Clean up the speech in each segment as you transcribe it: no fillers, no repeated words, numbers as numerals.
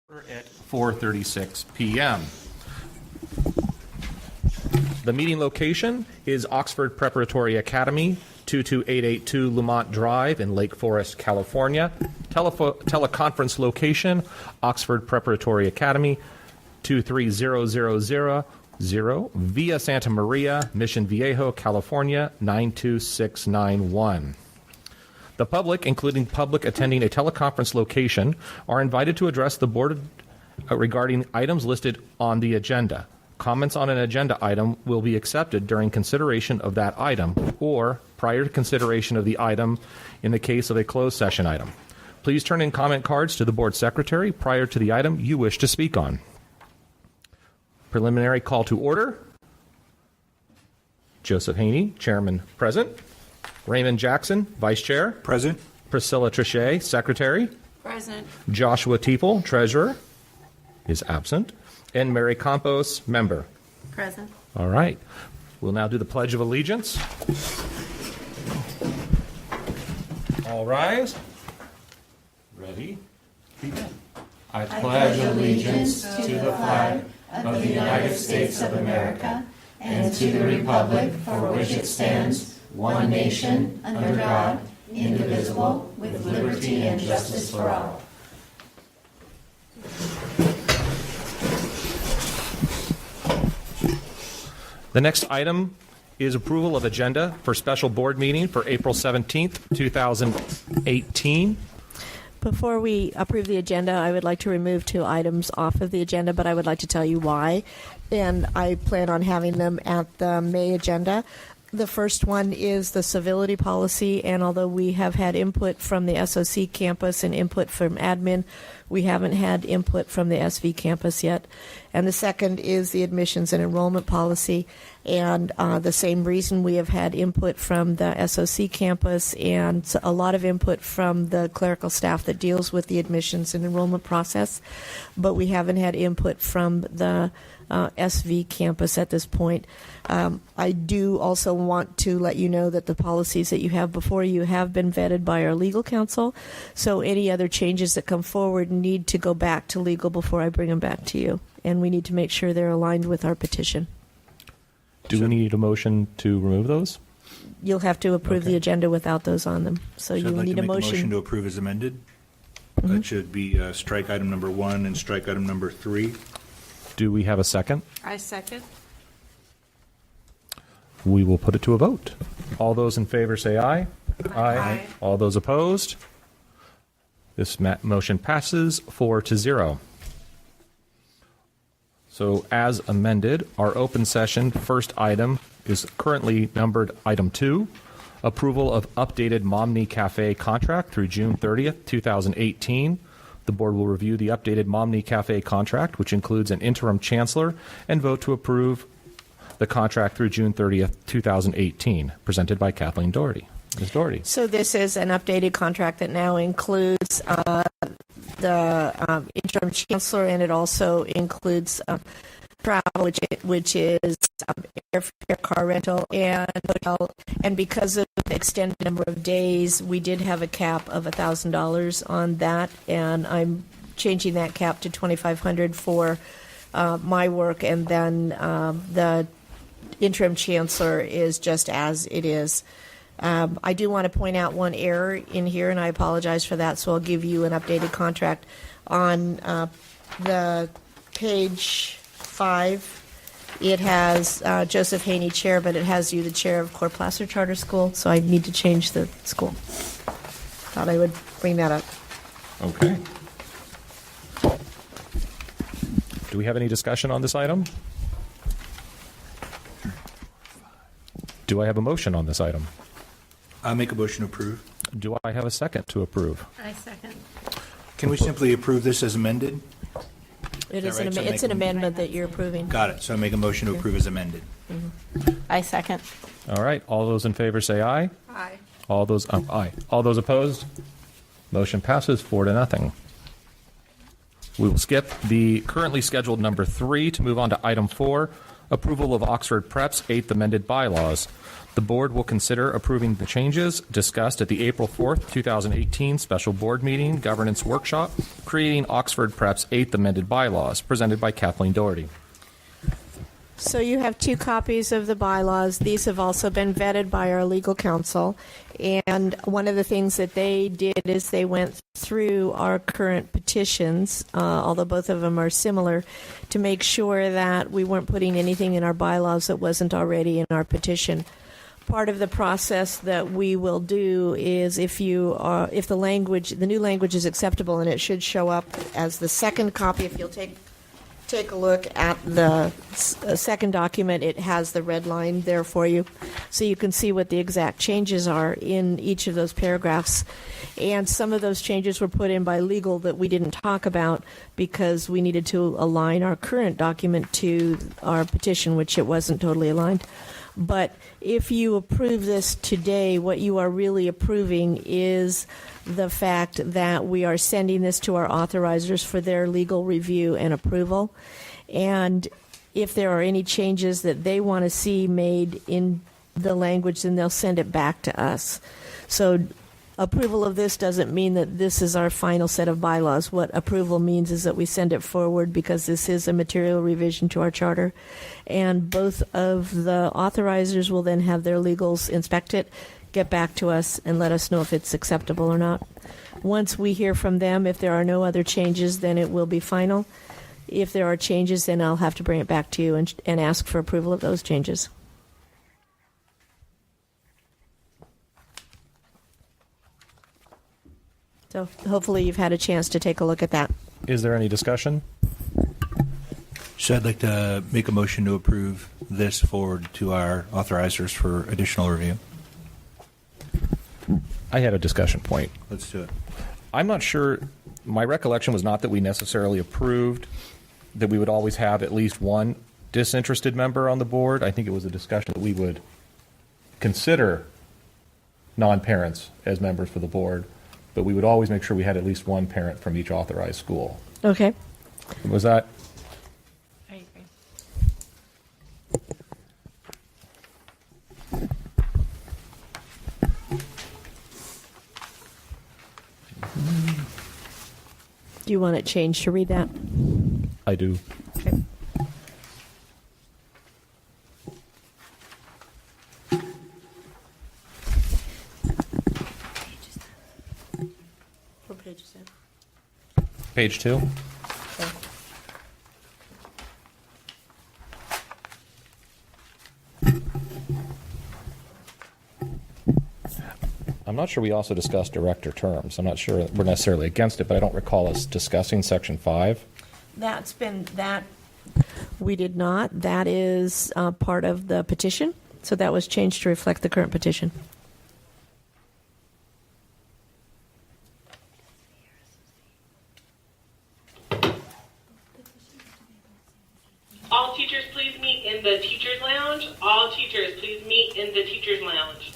At 4:36 p.m. The meeting location is Oxford Preparatory Academy, 22882 Lumont Drive in Lake Forest, California. Teleconference location, Oxford Preparatory Academy, 23000 Via Santa Maria, Mission Viejo, California, 92691. The public, including public attending a teleconference location, are invited to address the board regarding items listed on the agenda. Comments on an agenda item will be accepted during consideration of that item or prior to consideration of the item in the case of a closed session item. Please turn in comment cards to the board secretary prior to the item you wish to speak on. Preliminary call to order. Joseph Haney, Chairman, present. Raymond Jackson, Vice Chair. Present. Priscilla Trichet, Secretary. Present. Joshua Teeple, Treasurer, is absent. And Mary Campos, Member. Present. All right. We'll now do the Pledge of Allegiance. All rise. Ready? Begin. I pledge allegiance to the flag of the United States of America and to the republic for which it stands, one nation, under God, indivisible, with liberty and justice for all. The next item is approval of agenda for special board meeting for April 17th, 2018. Before we approve the agenda, I would like to remove 2 items off of the agenda, but I would like to tell you why. And I plan on having them at the May agenda. The first one is the civility policy, and although we have had input from the SOC campus and input from admin, we haven't had input from the SV campus yet. And the second is the admissions and enrollment policy, and the same reason we have had input from the SOC campus and a lot of input from the clerical staff that deals with the admissions and enrollment process, but we haven't had input from the SV campus at this point. I do also want to let you know that the policies that you have before you have been vetted by our legal counsel, so any other changes that come forward need to go back to legal before I bring them back to you, and we need to make sure they're aligned with our petition. Do we need a motion to remove those? You'll have to approve the agenda without those on them, so you I'd will like need to a make a motion motion. to approve as amended. That should be strike item number 1 and strike item number 3. Do we have a second? I second. We will put it to a vote. All those in favor say aye. Aye. All those opposed? This motion passes 4-0. So as amended, our open session first item is currently numbered item 2, approval of updated Momni Cafe contract through June 30th, 2018. The board will review the updated Momni Cafe contract, which includes an interim chancellor, and vote to approve the contract through June 30th, 2018, presented by Kathleen Doherty. Ms. Doherty. So this is an updated contract that now includes the interim chancellor, and it also includes travel, which is airfare, car rental, and hotel. And because of the extended number of days, we did have a cap of $1,000 on that, and I'm changing that cap to $2,500 for my work, and then the interim chancellor is just as it is. I do want to point out one error in here, and I apologize for that, so I'll give you an updated contract. On the page 5, it has Joseph Haney chair, but it has you the chair of Core Placer Charter School, so I need to change the school. Thought I would bring that up. Okay. Do we have any discussion on this item? Do I have a motion on this item? I'll make a motion to approve. Do I have a second to approve? I second. Can we simply approve this as amended? It Is is that right? So it's make an a- amendment that you're approving. Got it. So I make a motion to approve as amended. I second. All right. All those in favor say aye. Aye. All those aye. All those opposed? Motion passes 4-0. We will skip the currently scheduled number 3 to move on to item 4, Approval of Oxford Prep's 8th amended bylaws. The board will consider approving the changes discussed at the April 4th, 2018 special board meeting governance workshop, creating Oxford Prep's 8th amended bylaws, presented by Kathleen Doherty. So you have 2 copies of the bylaws. These have also been vetted by our legal counsel. And one of the things that they did is they went through our current petitions, although both of them are similar, to make sure that we weren't putting anything in our bylaws that wasn't already in our petition. Part of the process that we will do is if the new language is acceptable, and it should show up as the second copy. If you'll take a look at the second document, it has the red line there for you, so you can see what the exact changes are in each of those paragraphs. And some of those changes were put in by legal that we didn't talk about because we needed to align our current document to our petition, which it wasn't totally aligned. But if you approve this today, what you are really approving is the fact that we are sending this to our authorizers for their legal review and approval. And if there are any changes that they want to see made in the language, then they'll send it back to us. So approval of this doesn't mean that this is our final set of bylaws. What approval means is that we send it forward because this is a material revision to our charter. And both of the authorizers will then have their legals inspect it, get back to us, and let us know if it's acceptable or not. Once we hear from them, if there are no other changes, then it will be final. If there are changes, then I'll have to bring it back to you and ask for approval of those changes. So hopefully you've had a chance to take a look at that. Is there any discussion? So I'd like to make a motion to approve this forward to our authorizers for additional review. I had a discussion point. Let's do it. I'm not sure, my recollection was not that we necessarily approved that we would always have at least one disinterested member on the board. I think it was a discussion that we would consider non-parents as members for the board, but we would always make sure we had at least one parent from each authorized school. Okay. Was that? I agree. Do you want it changed to read that? I do. Okay. What page is that? Page 2. Okay. I'm not sure we also discussed director terms. I'm not sure we're necessarily against it, but I don't recall us discussing Section 5. That's been that. We did not. That is part of the petition. So that was changed to reflect the current petition. All teachers, please meet in the teacher's lounge. All teachers, please meet in the teacher's lounge.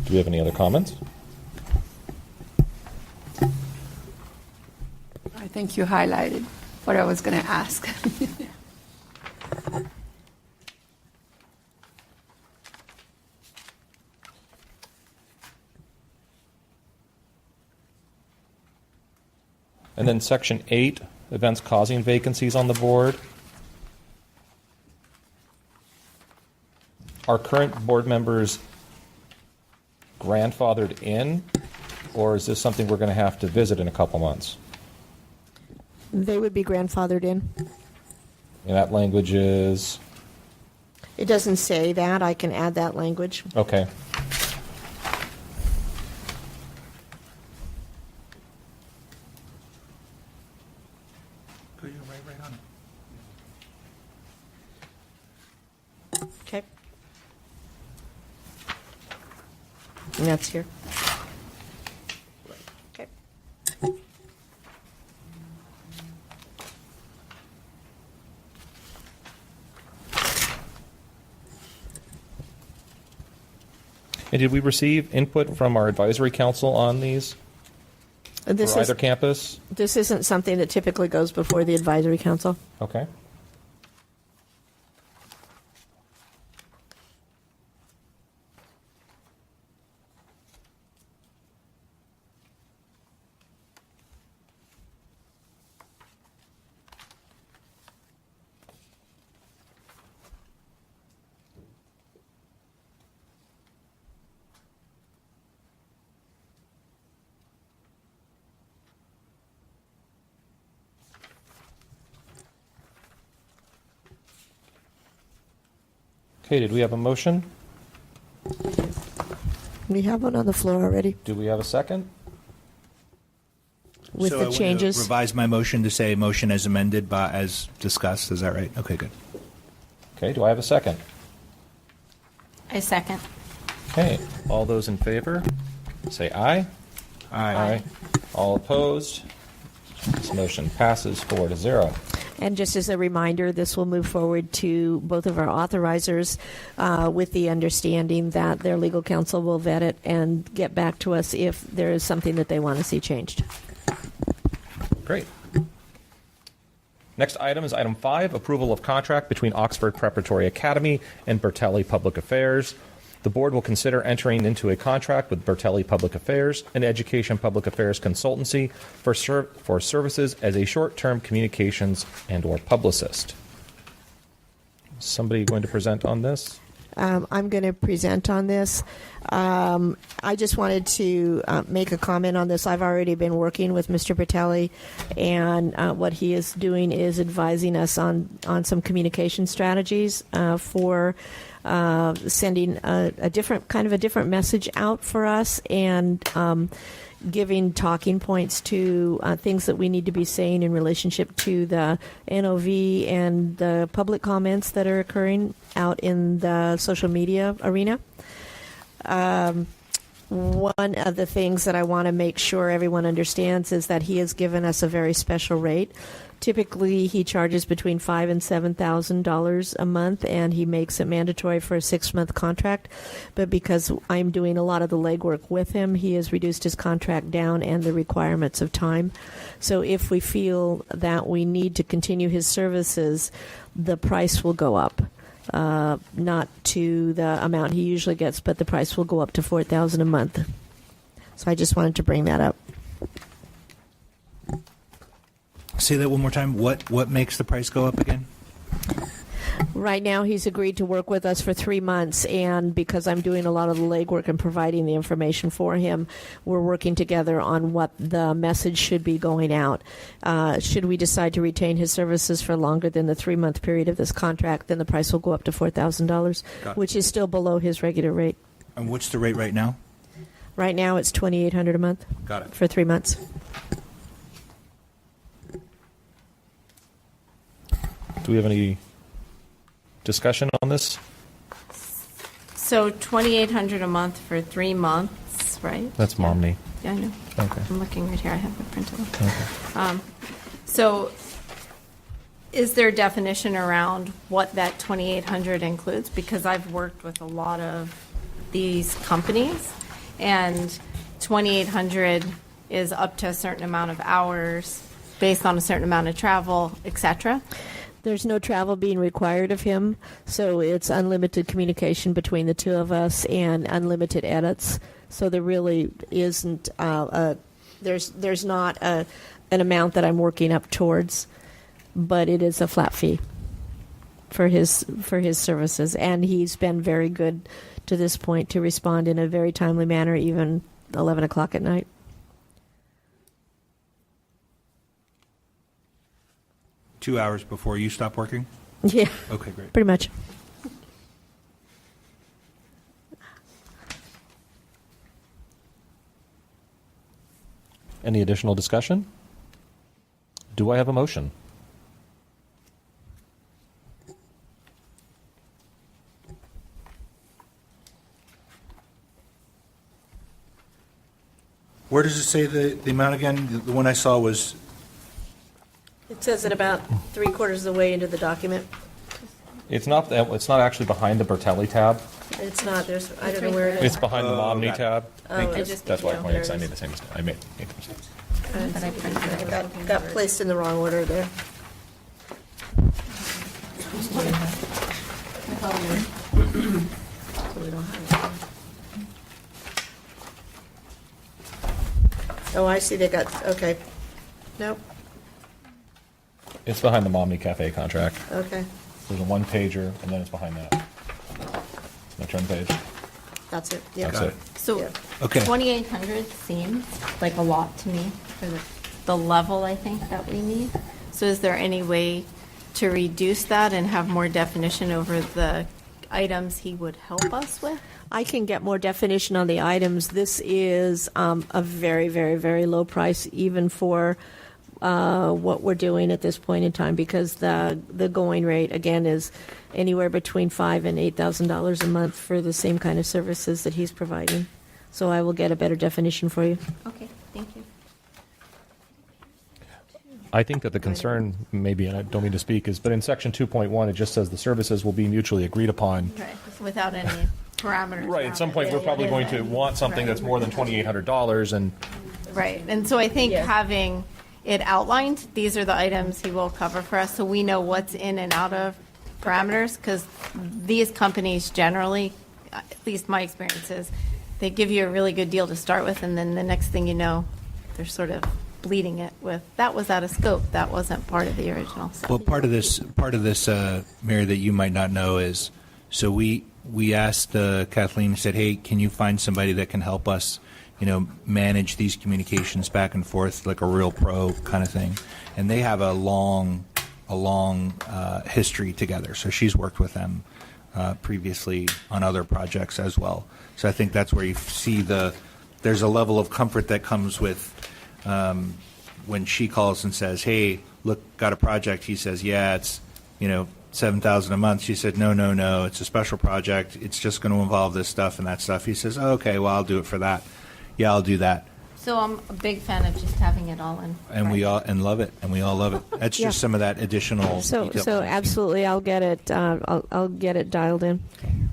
Do we have any other comments? I think you highlighted what I was going to ask. And then Section 8, events causing vacancies on the board. Are current board members grandfathered in, or is this something we're going to have to visit in a couple months? They would be grandfathered in. And that language is, It doesn't say that. I can add that language. okay. Go, you're right on it. Okay. And that's here. Okay. And did we receive input from our advisory council on these for either campus? This isn't something that typically goes before the advisory council. Okay. Okay, did we have a motion? We have one on the floor already Do we have a second? with So I the want to changes. revise my motion to say motion as amended by, as discussed. Is that right? Okay, good. Okay, do I have a second? I second. Okay, all those in favor, say aye. Aye. All opposed? This motion passes 4-0. And just as a reminder, this will move forward to both of our authorizers with the understanding that their legal counsel will vet it and get back to us if there is something that they want to see changed. Great. Next item is item 5, approval of contract between Oxford Preparatory Academy and Bertelli Public Affairs. The board will consider entering into a contract with Bertelli Public Affairs, an education public affairs consultancy, for services as a short-term communications and/or publicist. Somebody going to present on this? I'm going to present on this. I just wanted to make a comment on this. I've already been working with Mr. Bertelli, and what he is doing is advising us on some communication strategies for sending a different message out for us, and giving talking points to things that we need to be saying in relationship to the NOV and the public comments that are occurring out in the social media arena. One of the things that I want to make sure everyone understands is that he has given us a very special rate. Typically, he charges between $5,000 and $7,000 a month, and he makes it mandatory for a 6-month contract. But because I'm doing a lot of the legwork with him, he has reduced his contract down and the requirements of time. So if we feel that we need to continue his services, the price will go up. Not to the amount he usually gets, but the price will go up to $4,000 a month. So I just wanted to bring that up. Say that one more time. What makes the price go up again? Right now, he's agreed to work with us for 3 months, and because I'm doing a lot of the legwork and providing the information for him, we're working together on what the message should be going out. Should we decide to retain his services for longer than the 3-month period of this contract, then the price will go up to $4,000, which is still below his regular rate. And what's the rate right now? Right now, it's $2,800 a month Got it. for 3 months. Do we have any discussion on this? So $2,800 a month for 3 months, right? That's Momney. Yeah, I know. Okay. I'm looking right here. I have the printed one. So is there a definition around what that $2,800 includes? Because I've worked with a lot of these companies, and $2,800 is up to a certain amount of hours based on a certain amount of travel, etc. There's no travel being required of him, so it's unlimited communication between the two of us and unlimited edits. So there really isn't there's not an amount that I'm working up towards, but it is a flat fee for his services, and he's been very good to this point to respond in a very timely manner, even 11 o'clock at night. Two hours before you stop working? Yeah, Okay, great. pretty much. Any additional discussion? Do I have a motion? Where does it say the amount again? The one I saw was, It says it about 3/4 of the way into the document. It's not actually behind the Bertelli tab. It's not, I don't know where it It's behind the Momney got it. tab. I just That's why I yeah. pointed, because I made the same mistake. I made the mistake. But I printed it. It got placed in the wrong order there. Oh, I see, they got, okay. Nope, It's behind the Momney Cafe contract. okay, There's a one pager, and then it's behind that. My turn page. that's it, yeah. That's it. So Yeah. Okay. 2,800 seems like a lot to me for the level I think that we need. So is there any way to reduce that and have more definition over the items he would help us with? I can get more definition on the items. This is a very, very, very low price, even for what we're doing at this point in time, because the going rate again is anywhere between $5,000 and $8,000 a month for the same kind of services that he's providing. So I will get a better definition for you. Okay, thank you. I think that the concern, maybe, and I don't mean to speak, is, but in section 2.1, it just says the services will be mutually agreed upon. Right, without any parameters. Right, at some point, around we're it. probably going to want something that's more than $2,800, and Right, and so I think Yeah. having it outlined, these are the items he will cover for us, so we know what's in and out of parameters, because these companies generally, at least my experience is, they give you a really good deal to start with, and then the next thing you know, they're sort of bleeding it with, that was out of scope, that wasn't part of the original. So- Well, part of this, Mary, that you might not know is, so we asked Kathleen, said, hey, can you find somebody that can help us, manage these communications back and forth like a real pro kind of thing? And they have a long history together. So she's worked with them previously on other projects as well. So I think that's where you see there's a level of comfort that comes with when she calls and says, hey, look, got a project. He says, yeah, it's, $7,000 a month. She said, no, it's a special project. It's just going to involve this stuff and that stuff. He says, oh, okay, well, I'll do it for that. Yeah, I'll do that. So I'm a big fan of just having it all in. And we all love it. And we all love it. That's Yeah. just some of that additional. So detail. absolutely, I'll get it. I'll get it dialed in.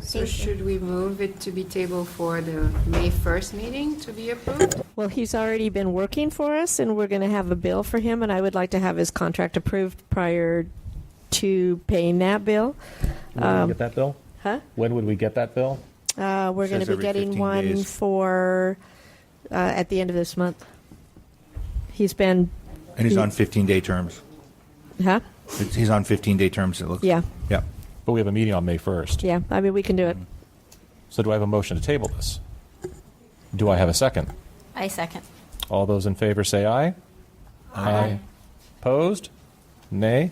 So should we move it to be tabled for the May 1st meeting to be approved? Well, he's already been working for us, and we're going to have a bill for him, and I would like to have his contract approved prior to paying that bill. when would we get that bill? Huh? When would we get that bill? We're going Says to be every getting 15 one days. for at the end of this month. He's been, And he's on 15-day terms. huh? He's on 15-day terms, it looks. Yeah, Yeah. But we have a meeting on May 1st. yeah. I mean, we can do it. So do I have a motion to table this? Do I have a second? I second. All those in favor say aye. Aye. Opposed? Nay.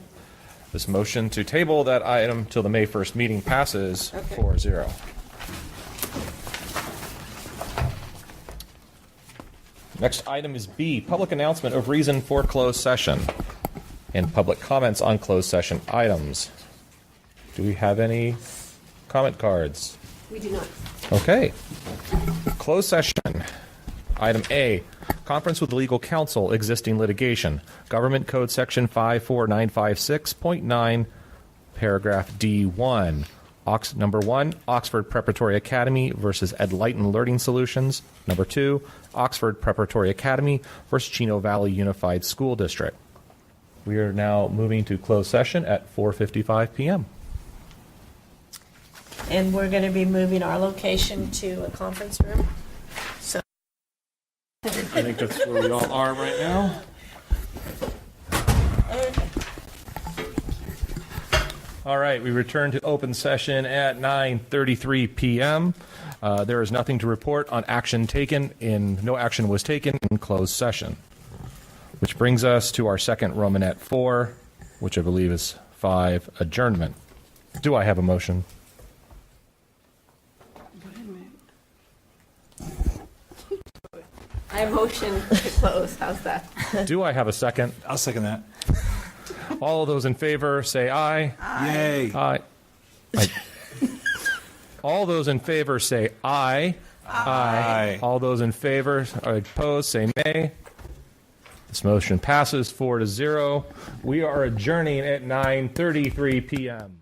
This motion to table that item till the May 1st meeting passes 4-0. Next item is B, public announcement of reason for closed session and public comments on closed session items. Do we have any comment cards? We do not. Okay. Closed session. Item A, conference with legal counsel, existing litigation. Government Code Section 54956.9, paragraph D1. Number 1, Oxford Preparatory Academy versus Edlighten Learning Solutions. Number 2, Oxford Preparatory Academy versus Chino Valley Unified School District. We are now moving to closed session at 4:55 p.m. And we're going to be moving our location to a conference room. So. I think that's where we all are right now. All right, we return to open session at 9:33 p.m. There is nothing to report on action taken no action was taken in closed session, which brings us to our second Romanet 4, which I believe is 5, adjournment. Do I have a motion? I motion to close, how's that? Do I have a second? I'll second that. All those in favor say aye. Yay. Aye. All those in favor say aye. Aye. All those in favor or opposed say nay. This motion passes 4-0. We are adjourning at 9:33 p.m.